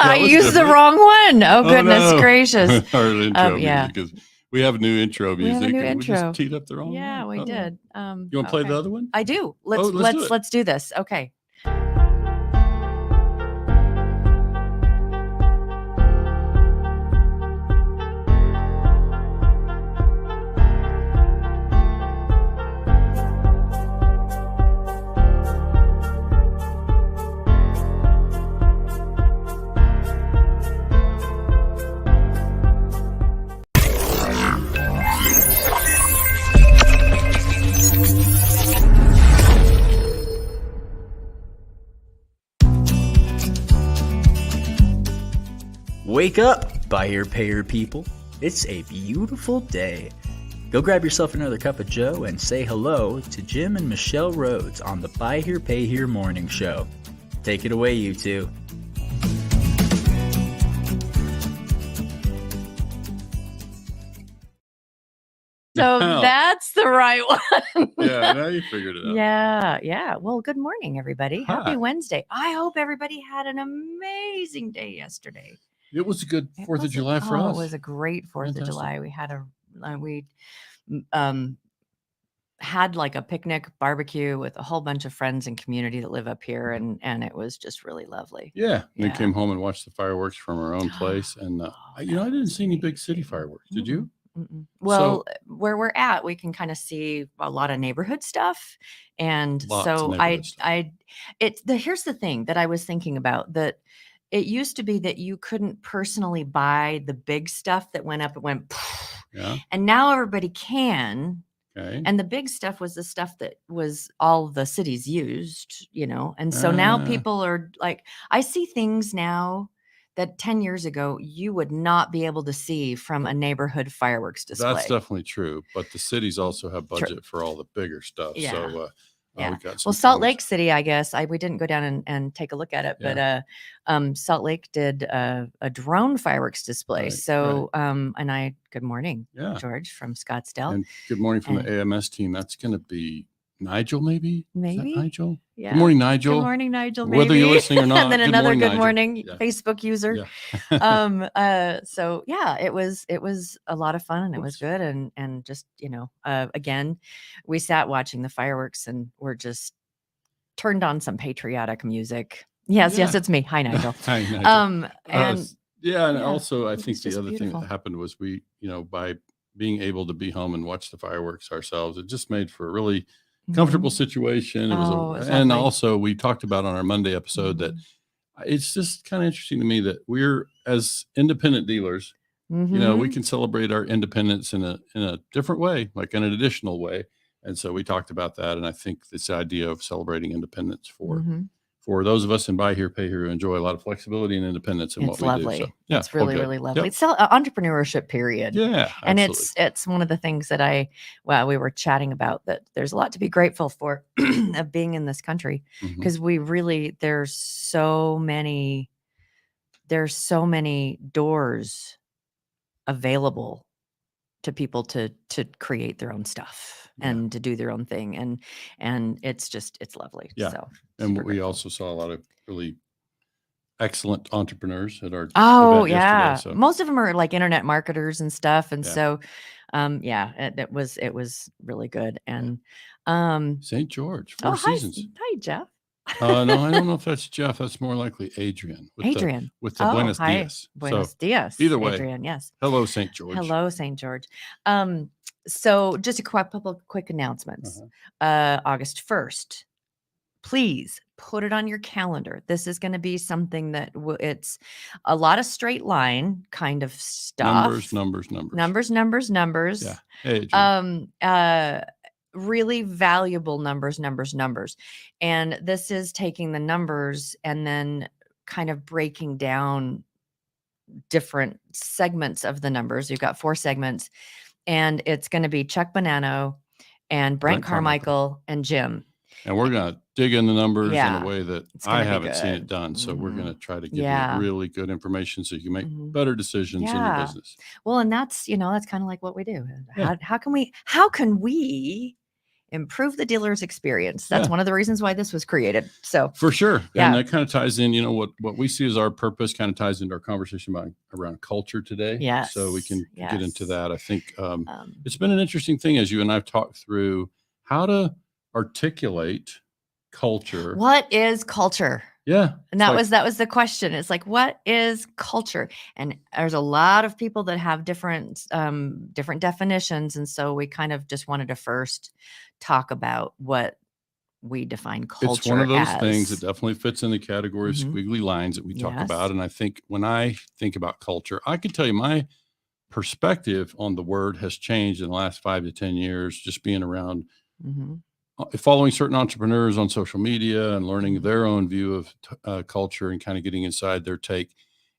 I used the wrong one. Oh, goodness gracious. Our intro yeah. music is, we have a new intro music. We have a new and intro. We just teed up the wrong one. Yeah, we did. You want to play the other one? I do. let's do it. Let's do this. Okay. Wake up, buy here, pay here people. It's a beautiful day. Go grab yourself another cup of joe and say hello to Jim and Michelle Rhoads on the Buy Here, Pay Here Morning Show. Take it away, you two. So that's the right one. Yeah, now you figured it out. Yeah. Well, good morning, everybody. Hi. Happy Wednesday. I hope everybody had an amazing day yesterday. It was a good 4th of July for us. It was a great 4th Fantastic. of July. We had had like a picnic barbecue with a whole bunch of friends and community that live up here, and it was just really lovely. Yeah. We came home and watched the fireworks from our own place, and I didn't see any big city fireworks. Did you? Well, where we're at, we can kind of see a lot of neighborhood stuff, and so here's the thing that I was thinking about, that it used to be that you couldn't personally buy the big stuff that went up. It went, and now everybody can. Okay. And the big stuff was the stuff that was all the cities used, and so now people are like, I see things now that 10 years ago you would not be able to see from a neighborhood fireworks display. That's definitely true, but the cities also have budget for all the bigger stuff. Yeah. So we got well, Salt Lake City, I guess we didn't go down and take a look at it, but Salt Lake did a drone fireworks display. Right, so and good morning, George from Scottsdale, and good morning from the AMS team. That's going to be Nigel, maybe. Is that Nigel? Yeah. Good morning, Nigel. Good morning, Nigel. Whether you're listening or not. And then another good morning Nigel. Facebook user. Yeah. So yeah, it was a lot of fun, and it was good, and just again, we sat watching the fireworks and we're just turned on some patriotic music. Yes, it's me. Hi, Nigel. Hi, Nigel. And also I think the other beautiful thing that happened was we, by being able to be home and watch the fireworks ourselves, it just made for a really comfortable situation. It was and also we talked about on our Monday episode that it's just kind of interesting to me that we're, as independent dealers, we can celebrate our independence in a different way, like in an additional way. And so we talked about that. And I think this idea of celebrating independence for those of us in Buy Here, Pay Here who enjoy a lot of flexibility and independence in what we do. So, it's really, really lovely. It's entrepreneurship period. Yeah. And it's one of the things that we were chatting about, that there's a lot to be grateful for of being in this country, because there's so many doors available to people to create their own stuff and to do their own thing. And it's lovely. Yeah. So, and we also saw a lot of really excellent entrepreneurs at our event yesterday. So. Most of them are like internet marketers and stuff. And so, it was really good. And, St. George, Four Seasons. Hi, Jeff. No, I don't know if that's Jeff. That's more likely Adrian. With the Buenos Dias. Buenos Dias. Either way. Adrian, yes. Hello, St. George. Hello, St. George. So just a couple of quick announcements. August 1st, please put it on your calendar. This is going to be something that it's a lot of straight line kind of stuff. Numbers. Yeah. Hey, Adrian. Really valuable numbers. And this is taking the numbers and then kind of breaking down different segments of the numbers. You've got 4 segments, and it's going to be Chuck Bonanno and Brent Carmichael and Jim. And we're going to dig in the numbers in a way that I haven't seen it done. So we're going to try to give you really good information so you can make better decisions in your business. Well, and that's kind of like what we do. How can we improve the dealer's experience. That's one of the reasons why this was created. So for sure. Yeah. And that kind of ties in, what we see as our purpose kind of ties into our conversation around culture today. Yes. So we can get into that. I think it's been an interesting thing as you and I've talked through how to articulate culture. What is culture? Yeah. And that was the question. It's like, what is culture? And there's a lot of people that have different definitions. And so we kind of just wanted to first talk about what we define culture as. It's one of those things that definitely fits in the category of squiggly lines that we talk about. And I think when I think about culture, I can tell you my perspective on the word has changed in the last 5 to 10 years, just being around following certain entrepreneurs on social media and learning their own view of culture and kind of getting inside their take.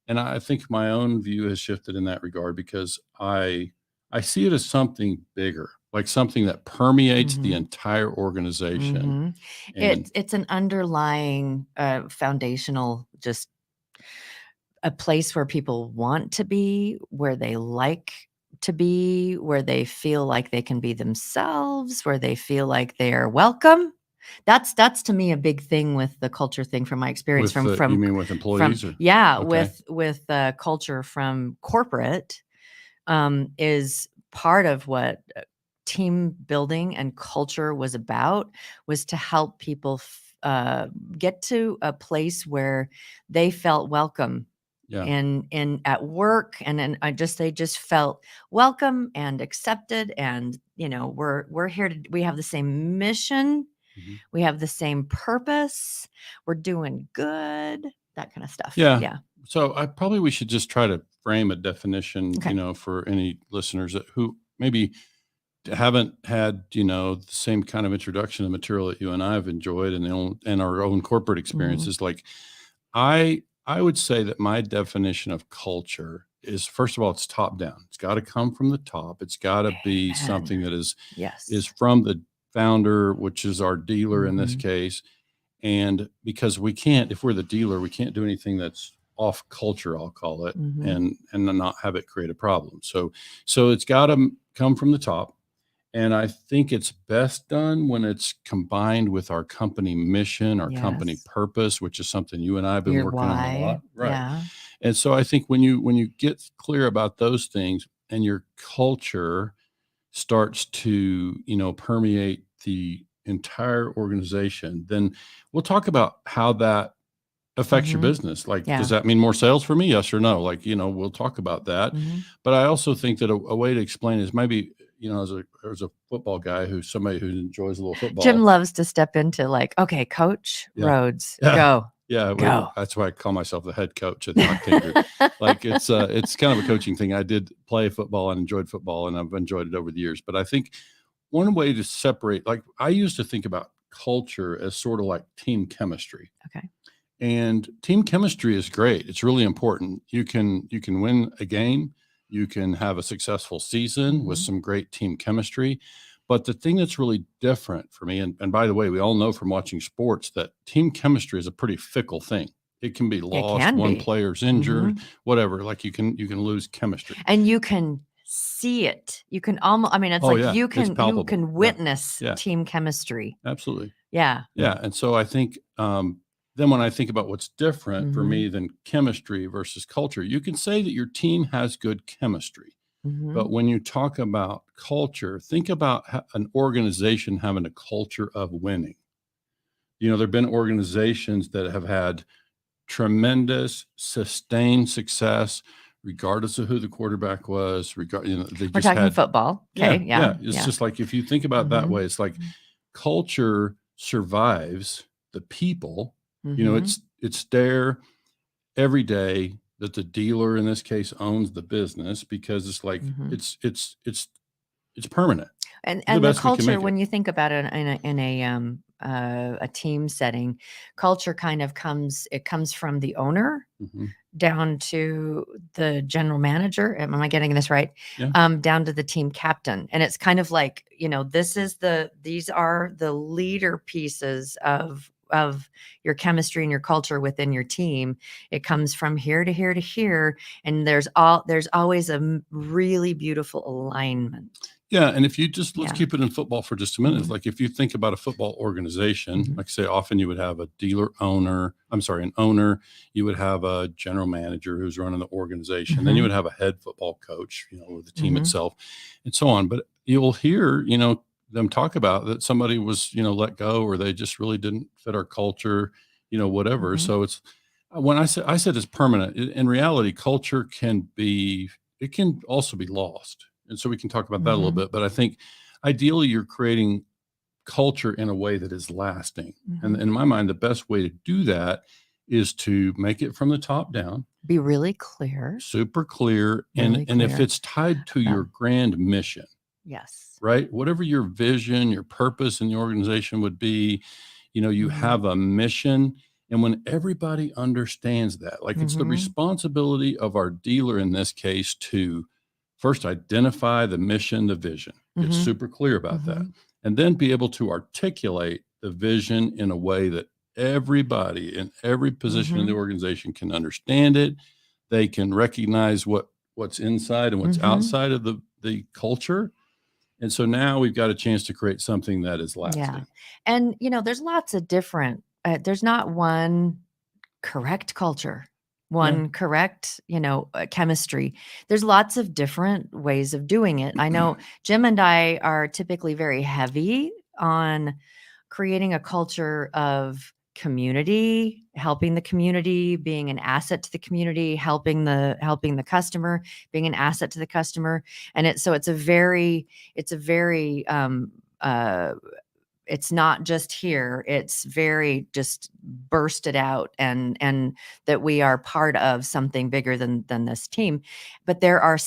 And I think my own view has shifted in that regard because I see it as something bigger, like something that permeates the entire organization. And it's an underlying foundational, just a place where people want to be, where they like to be, where they feel like they can be themselves, where they feel like they are welcome. That's to me a big thing with the culture thing from my experience. you mean with employees? With culture from corporate is part of what team building and culture was about, was to help people get to a place where they felt welcome. In at work, and then they just felt welcome and accepted, and we're here we have the same mission, we have the same purpose, we're doing good, that kind of stuff. So we should just try to frame a definition, for any listeners who maybe haven't had the same kind of introduction to material that you and I have enjoyed and our own corporate experiences. Like I would say that my definition of culture is, first of all, it's top down. It's got to come from the top. It's got to be something that is from the founder, which is our dealer in this case. And because if we're the dealer, we can't do anything that's off culture, I'll call it, and not have it create a problem. So it's got to come from the top. And I think it's best done when it's combined with our company mission, our company purpose, which is something you and I have been working on a lot. Right. Yeah. And so I think when you get clear about those things and your culture starts to, permeate the entire organization, then we'll talk about how that affects your business. Like, does that mean more sales for me? Yes or no? Like, we'll talk about that. But I also think that a way to explain is maybe, as a football guy somebody who enjoys a little football. Jim loves to step into like, okay, Coach Rhoads, go. Yeah, go. That's why I call myself the head coach at the Octane Group. Like it's kind of a coaching thing. I did play football and enjoyed football, and I've enjoyed it over the years. But I think one way to separate, like I used to think about culture as sort of like team chemistry. Okay. And team chemistry is great. It's really important. You can win a game. You can have a successful season with some great team chemistry. But the thing that's really different for me, and by the way, we all know from watching sports that team chemistry is a pretty fickle thing. It can be lost, one player's injured, whatever. Like you can lose chemistry. And you can see it. You can almost, you can witness team chemistry. Absolutely. Yeah. Yeah. And so I think then when I think about what's different for me than chemistry versus culture, you can say that your team has good chemistry. But when you talk about culture, think about an organization having a culture of winning. There have been organizations that have had tremendous, sustained success, regardless of who the quarterback was. We're talking football. Okay. Yeah. It's just like, if you think about it that way, it's like culture survives the people. It's there every day that the dealer in this case owns the business, because it's like it's permanent. And the culture, when you think about it in a team setting, culture kind of comes from the owner down to the general manager. Am I getting this right? Yeah. Down to the team captain. And it's kind of like, these are the leader pieces of your chemistry and your culture within your team. It comes from here to here to here. And there's always a really beautiful alignment. Yeah. And if you just, let's keep it in football for just a minute. It's like, if you think about a football organization, like I say, often you would have a an owner, you would have a general manager who's running the organization. Then you would have a head football coach, with the team itself and so on. But you'll hear, them talk about that somebody was, let go, or they just really didn't fit our culture, whatever. So it's, when I said it's permanent, in reality, culture can also be lost. And so we can talk about that a little bit, but I think ideally you're creating culture in a way that is lasting. And in my mind, the best way to do that is to make it from the top down. Be really clear. Super clear. And if it's tied to your grand mission. Yes. Right? Whatever your vision, your purpose in the organization would be, you have a mission. And when everybody understands that, like it's the responsibility of our dealer in this case to first identify the mission, the vision, get super clear about that, and then be able to articulate the vision in a way that everybody in every position in the organization can understand it. They can recognize what's inside and what's outside of the culture. And so now we've got a chance to create something that is lasting. Yeah. And, there's lots of different, there's not one correct culture, one correct, chemistry. There's lots of different ways of doing it. I know Jim and I are typically very heavy on creating a culture of community, helping the community, being an asset to the community, helping the customer, being an asset to the customer. And it's a very it's not just here, it's very just bursted out and that we are part of something bigger than this team. But there are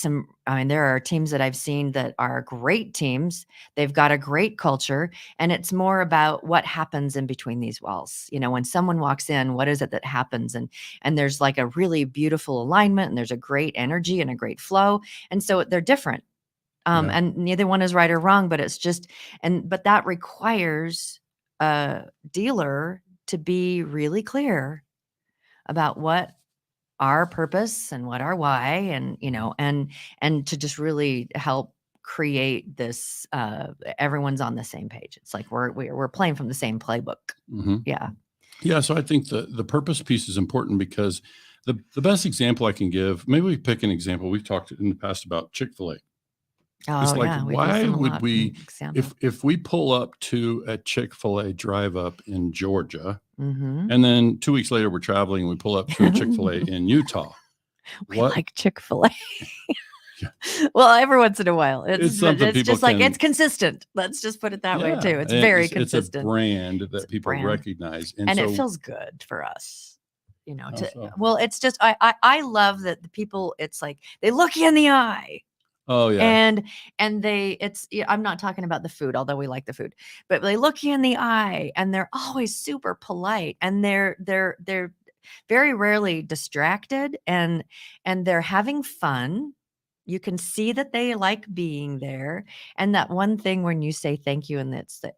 teams that I've seen that are great teams. They've got a great culture, and it's more about what happens in between these walls. When someone walks in, what is it that happens? And there's like a really beautiful alignment, and there's a great energy and a great flow. And so they're different. And neither one is right or wrong, but it's just, but that requires a dealer to be really clear about what our purpose and what our why, and, and to just really help create this, everyone's on the same page. It's like, we're playing from the same playbook. Yeah. Yeah. So I think the purpose piece is important, because the best example I can give, maybe we pick an example. We've talked in the past about Chick-fil-A. It's like, why would we, if we pull up to a Chick-fil-A drive up in Georgia, and then 2 weeks later we're traveling and we pull up to a Chick-fil-A in Utah? Like Chick-fil-A. Well, every once in a while, it's just like, it's consistent. Let's just put it that way too. It's very consistent. It's a brand that people recognize, and it feels good for us. Well, it's just I love that the people. It's like they look you in the eye. Oh yeah. And I'm not talking about the food, although we like the food, but they look you in the eye, and they're always super polite, and they're very rarely distracted, and they're having fun. You can see that they like being there. And that one thing when you say thank you, and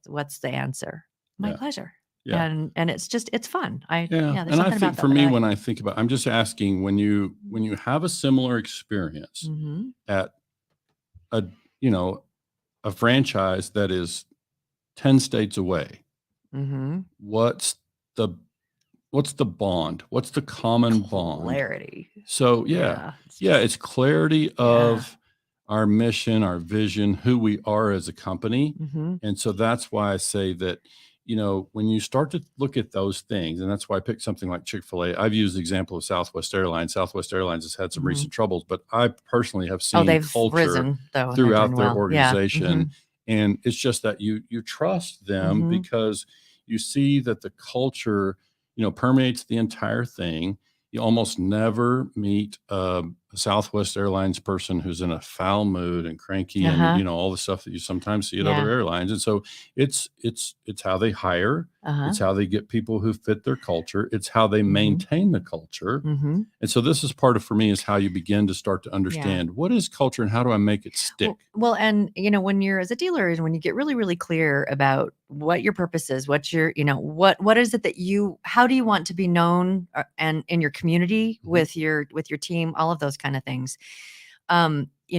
what's the answer? My pleasure. Yeah. And it's fun. And I think for me, when I think about, I'm just asking, when you have a similar experience at a franchise that is 10 states away, what's the bond? What's the common bond? Clarity. So it's clarity of our mission, our vision, who we are as a company. And so that's why I say that, when you start to look at those things, and that's why I picked something like Chick-fil-A. I've used the example of Southwest Airlines. Southwest Airlines has had some recent troubles, but I personally have seen culture risen, though, throughout their organization. And it's just that you trust them because you see that the culture, permeates the entire thing. You almost never meet a Southwest Airlines person who's in a foul mood and cranky and, all the stuff that you sometimes see at other airlines. And so it's how they hire. It's how they get people who fit their culture. It's how they maintain the culture. And so this is part of, for me, is how you begin to start to understand what is culture and how do I make it stick? Well, and, when you're as a dealer, and when you get really, really clear about what your purpose is, what your, what is it that how do you want to be known and in your community with your team, all of those kind of things.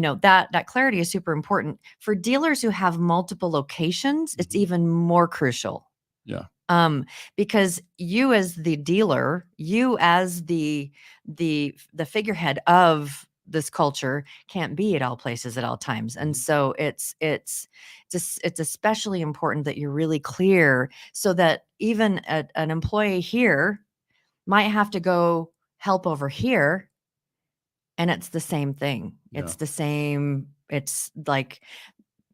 that clarity is super important for dealers who have multiple locations. It's even more crucial. Yeah. Because you as the dealer, you as the figurehead of this culture can't be at all places at all times. And so it's especially important that you're really clear, so that even an employee here might have to go help over here, and it's the same thing. Yeah. It's the same. It's like,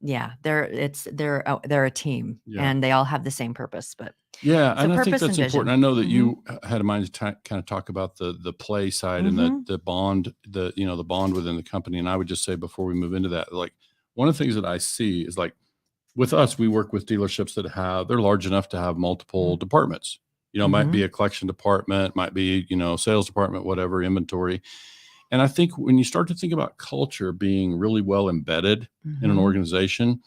they're a team, and they all have the same purpose. But and I think that's important. I know that you had a mind to kind of talk about the play side and the bond, the bond within the company. And I would just say, before we move into that, like, one of the things that I see is, like, with us, we work with dealerships that they're large enough to have multiple departments. Might be a collection department, might be, sales department, whatever, inventory. And I think when you start to think about culture being really well embedded in an organization,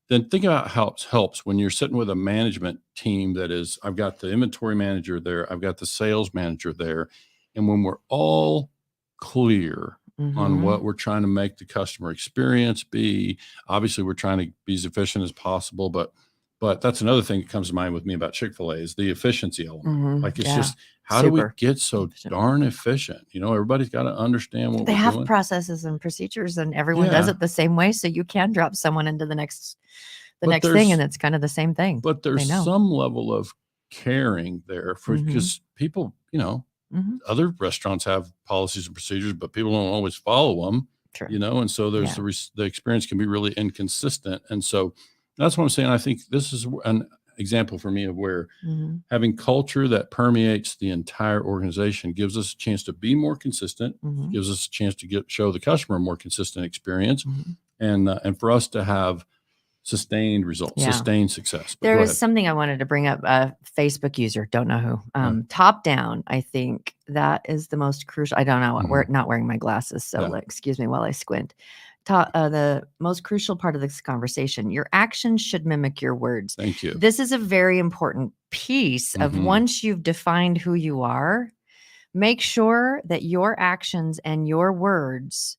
then think about how it helps when you're sitting with a management team that is, I've got the inventory manager there, I've got the sales manager there. And when we're all clear on what we're trying to make the customer experience be, obviously we're trying to be as efficient as possible, but that's another thing that comes to mind with me about Chick-fil-A is the efficiency element. Like, it's just, how do we get so darn efficient? Everybody's got to understand what they we're have doing. Processes and procedures, and everyone does it the same way. So you can drop someone into the next thing, and it's kind of the same thing. But there's some level of caring there because people, other restaurants have policies and procedures, but people don't always follow them. True. And so there's the experience can be really inconsistent. And so that's what I'm saying. I think this is an example for me of where having culture that permeates the entire organization gives us a chance to be more consistent, gives us a chance to show the customer a more consistent experience, and for us to have sustained results, sustained success. But there is something I wanted to bring up. A Facebook user, don't know who, top down. I think that is the most crucial. I don't know. We're not wearing my glasses, so excuse me while I squint. The most crucial part of this conversation: your actions should mimic your words. Thank you. This is a very important piece of, once you've defined who you are, make sure that your actions and your words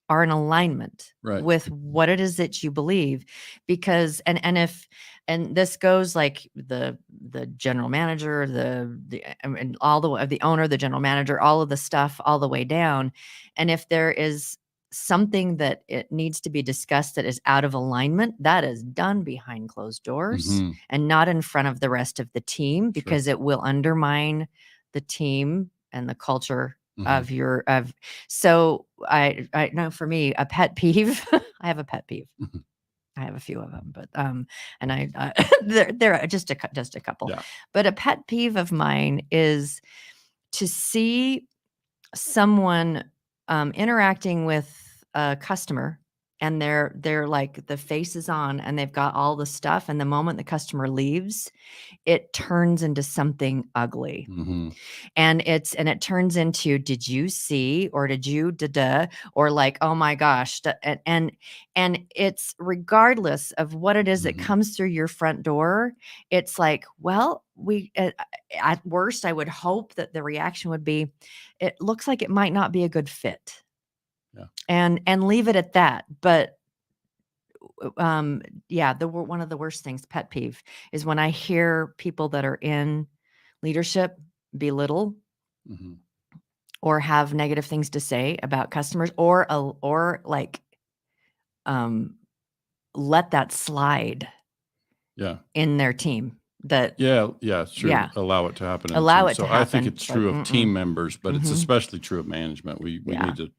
are in alignment with what it is that you believe. Because and this goes like the general manager, and all the owner, the general manager, all of the stuff all the way down. And if there is something that it needs to be discussed that is out of alignment, that is done behind closed doors and not in front of the rest of the team, because it will undermine the team and the culture of so I know, for me, a pet peeve, I have a pet peeve. I have a few of them, but and I they're just a couple. But a pet peeve of mine is to see someone interacting with a customer, and they're like, the face is on and they've got all the stuff, and the moment the customer leaves, it turns into something ugly. And it turns into, did you see, or did you or like, oh my gosh, and it's, regardless of what it is that comes through your front door, it's like, well, we at worst, I would hope that the reaction would be, it looks like it might not be a good fit. And leave it at that. But one of the worst things, pet peeve, is when I hear people that are in leadership belittle or have negative things to say about customers, or like let that slide in their team. That sure. Allow it to happen. So I think it's true of team members, but it's especially true of management. We need to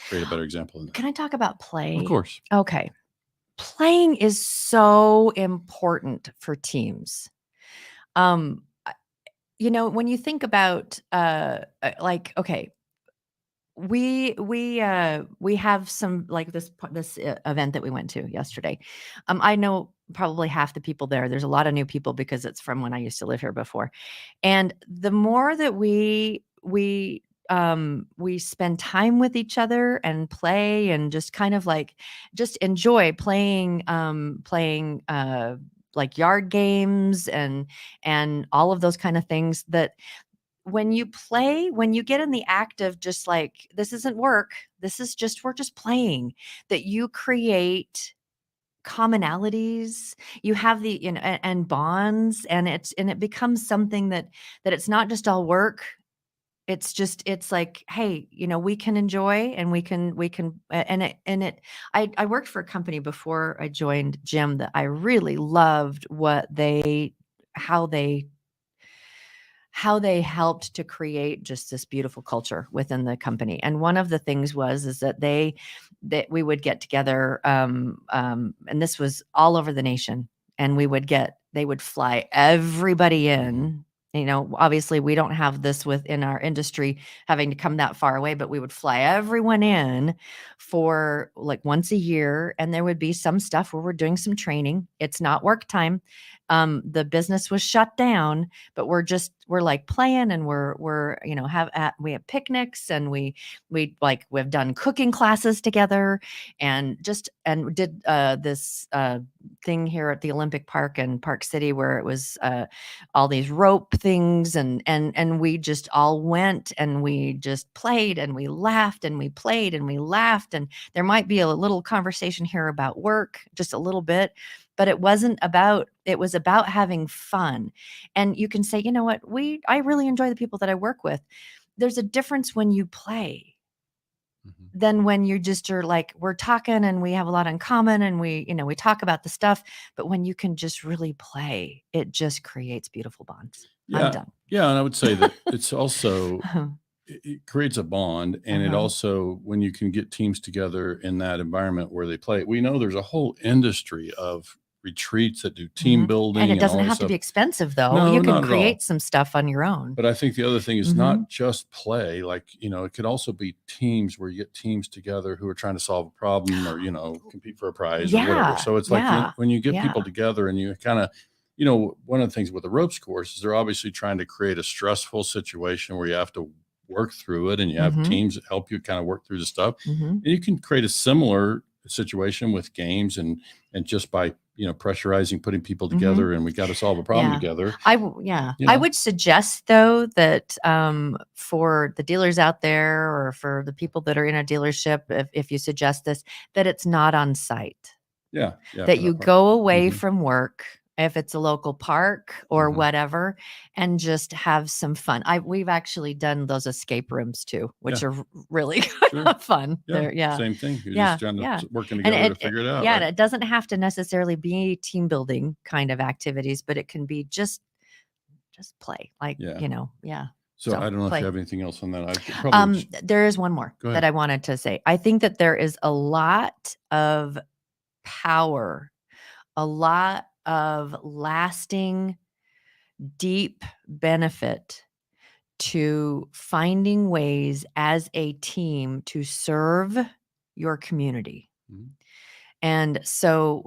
create a better example in that. Can I talk about play? Of course. Okay. Playing is so important for teams. When you think about like, okay, we have some, like, this event that we went to yesterday. I know probably half the people there. There's a lot of new people because it's from when I used to live here before. And the more that we spend time with each other and play, and just kind of like, just enjoy playing like yard games and all of those kind of things, that when you play, when you get in the act of just like, this isn't work, we're just playing, that you create commonalities, you have the, and bonds, and it becomes something that it's not just all work. It's like, hey, we can enjoy, and we can, I worked for a company before I joined Jim that I really loved how they helped to create just this beautiful culture within the company. And one of the things is that that we would get together, and this was all over the nation, and they would fly everybody in. Obviously we don't have this within our industry having to come that far away, but we would fly everyone in for like once a year. And there would be some stuff where we're doing some training. It's not work time. The business was shut down, but we're like playing, and we have picnics, and we've done cooking classes together, and did this thing here at the Olympic Park in Park City, where it was all these rope things, and we just all went, and we just played, and we laughed, and we played, and we laughed, and there might be a little conversation here about work, just a little bit, but it was about having fun. And you can say, you know what, I really enjoy the people that I work with. There's a difference when you play than when you just are like, we're talking and we have a lot in common, and we talk about the stuff, but when you can just really play, it just creates beautiful bonds. Yeah. I'm done. Yeah. And I would say that it's also, it creates a bond, and it also, when you can get teams together in that environment where they play, we know there's a whole industry of retreats that do team building, and it doesn't all have this to be stuff. expensive, though. No, You not can at all. create some stuff on your own. But I think the other thing is not just play, like, it could also be teams where you get teams together who are trying to solve a problem, or, compete for a prize or whatever. So it's like when you get people together, and you kind of, one of the things with the ropes course is they're obviously trying to create a stressful situation where you have to work through it, and you have teams that help you kind of work through the stuff. And you can create a similar situation with games, and just by pressurizing, putting people together, and we got to solve a problem together. I would suggest, though, that for the dealers out there, or for the people that are in a dealership, if you suggest this, that it's not on site. That you go away from work, if it's a local park or whatever, and just have some fun. We've actually done those escape rooms too, which are really kind of fun. Same thing. You're just trying to working together to figure it out. And it doesn't have to necessarily be team building kind of activities, but it can be just play, like, So I don't know if you have anything else on that. There is one more that I wanted to say. I think that there is a lot of power, a lot of lasting, deep benefit to finding ways as a team to serve your community. And so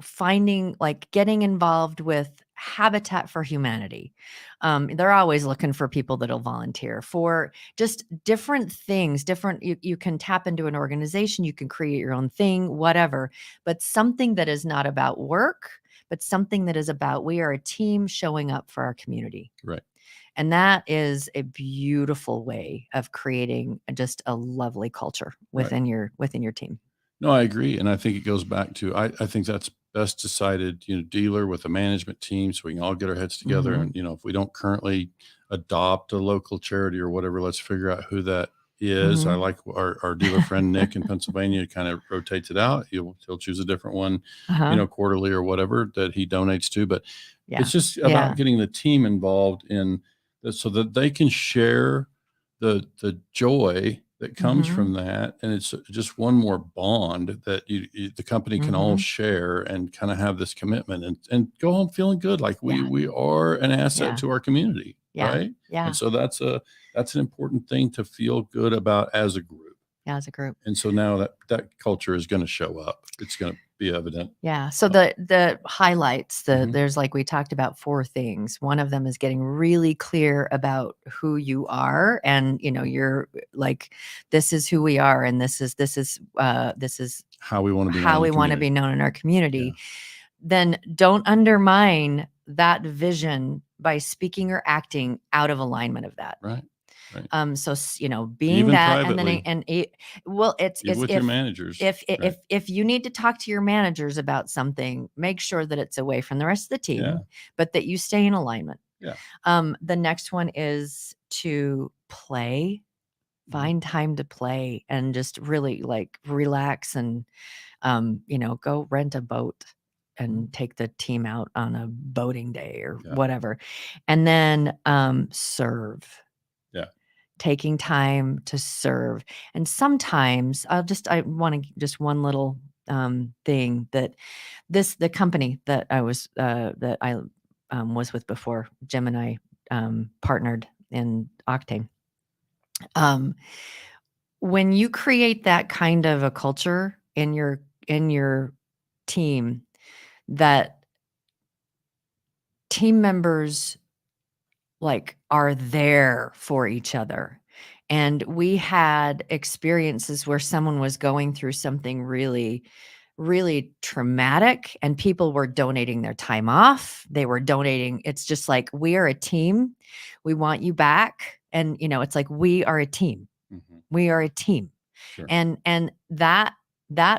getting involved with Habitat for Humanity. They're always looking for people that'll volunteer for just different things, you can tap into an organization, you can create your own thing, whatever, but something that is not about work, but something that is about, we are a team showing up for our community. Right. And that is a beautiful way of creating just a lovely culture within your team. No, I agree. And I think it goes back to, I think that's best decided, dealer with a management team, so we can all get our heads together. And, if we don't currently adopt a local charity or whatever, let's figure out who that is. I like our dealer friend, Nick in Pennsylvania, kind of rotates it out. He'll choose a different one, quarterly or whatever that he donates to. But it's just about getting the team involved in this, so that they can share the joy that comes from that. And it's just one more bond that the company can all share, and kind of have this commitment, and go home feeling good. Like we are an asset to our community. Right. Yeah. And so that's an important thing to feel good about as a group. Yeah, as a group. And so now that culture is going to show up. It's going to be evident. Yeah. So the highlights, there's, like we talked about, 4 things. One of them is getting really clear about who you are, and you're like, this is who we are, and this is how we want to be known in our community. Then don't undermine that vision by speaking or acting out of alignment of that. Right. Right. So, being Even that, privately, it's with your managers. if you need to talk to your managers about something, make sure that it's away from the rest of the team, but that you stay in alignment. Yeah. The next one is to play, find time to play and just really like relax and, go rent a boat and take the team out on a boating day or whatever. And then, serve. Yeah. Taking time to serve. And sometimes I want to just one little, thing that the company that I was with before Jim and I, partnered in Octane. When you create that kind of a culture in your team, that team members like are there for each other. And we had experiences where someone was going through something really, really traumatic and people were donating their time off. They were donating. It's just like, we are a team. We want you back. And, it's like, we are a team. Mm-hmm. We are a team. Sure. And that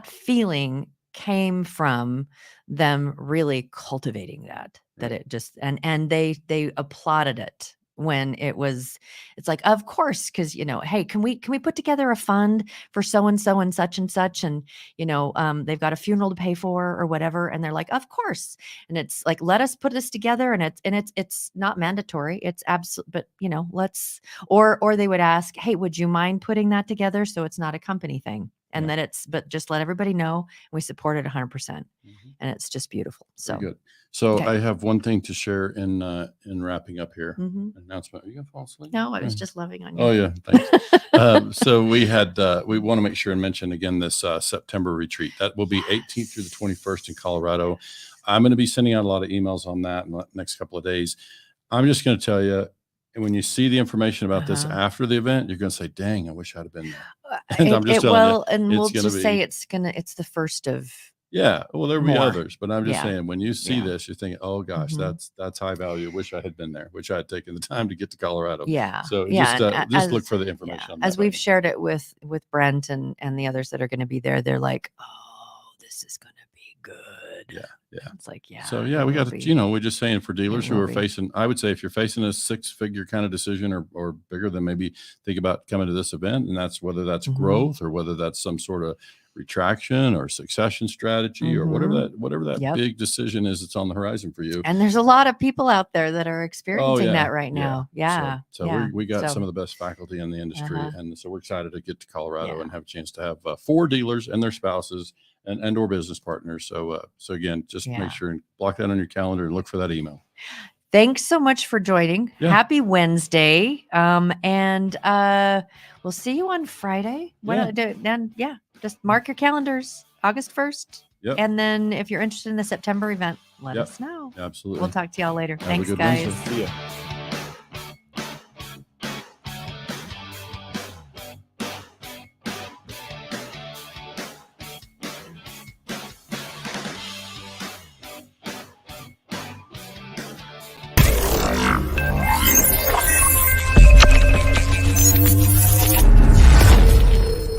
feeling came from them really cultivating that it just, and they applauded it when it's like, of course, because, hey, can we put together a fund for so-and-so and such and such, and they've got a funeral to pay for or whatever, and they're like, of course. And it's like, let us put this together, and it's not mandatory, it's absolute, but let's, or they would ask, hey, would you mind putting that together so it's not a company thing, and then but just let everybody know, and we support it 100%. And it's just beautiful. So very good. So I have one thing to share in wrapping up here. Announcement. Are you gonna fall asleep? No, I was just loving on you. Oh yeah, thanks. So we want to make sure and mention again this September retreat. That will be 18th through the 21st in Colorado. I'm going to be sending out a lot of emails on that in the next couple of days. I'm just going to tell you, when you see the information about this after the event, you're going to say, "Dang, I wish I'd have been there." And I'm just telling you, and we'll just say it's the first of. Yeah, well, there'll be others, but I'm just Yeah. saying, when you see this, you're thinking, "Oh gosh, Mhm. that's high value. Wish I had been there. Wish I had taken the time to get to Colorado." Yeah. So Yeah. just look for the information on that. As we've shared it with Brent and the others that are going to be there, they're like, "Oh, this is going to be good." Yeah. It's like, yeah. So we got to, we're just saying, for dealers who will are be. facing, I would say, if you're facing a 6-figure kind of decision or bigger, then maybe think about coming to this event, and that's whether that's growth or whether that's some sort of retraction or succession strategy or whatever that big decision is that's on the horizon for you. And there's a lot of people out there that are experiencing that right now. Yeah. So we got some of the best faculty in the industry, and so we're excited to get to Colorado and have a chance to have 4 dealers and their spouses and or business partners. So again, just make sure and block that on your calendar and look for that email. Thanks so much for joining. Yeah. Happy Wednesday. And we'll see you on Friday. Just mark your calendars, August 1st. Yep. And then if you're interested in the September event, let us know. Absolutely. We'll talk to y'all later. Have Thanks, a good guys. Wednesday. See ya.